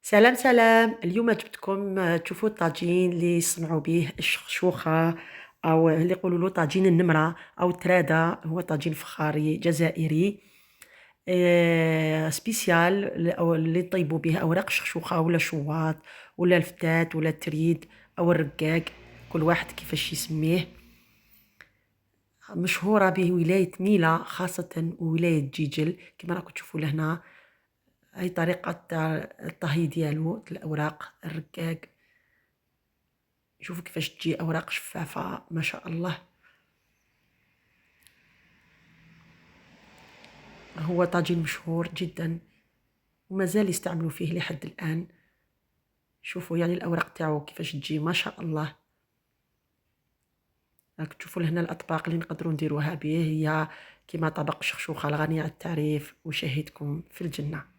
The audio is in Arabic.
سلام سلام، اليوم جبتكم تشوفوا الطاجين اللي يصنعوا به الشخشوخة، أو اللي يقولوا له طاجين النمرة أو ترادة. هو طاجين فخاري جزائري سبيسيال، أو اللي يطيبوا به أوراق الشخشوخة ولا شواط ولا الفتات ولا التريد أو الرقاق، كل واحد كيفاش يسميه. مشهورة به ولاية ميلا خاصة، وولاية جيجل كما راكم تشوفوا لهنا. هاي طريقة الطهي ديالو الأوراق الرقاق. شوفوا كيفاش تجي أوراق شفافة ما شاء الله. هو طاجين مشهور جدا ومازال يستعملوا فيه لحد الآن. شوفوا يعني الأوراق تاعو كيفاش تجي ما شاء الله. راك تشوفوا لهنا الأطباق اللي نقدروا نديروها به، هي كما طبق الشخشوخة الغني عن التعريف، وشهيتكم في الجنة.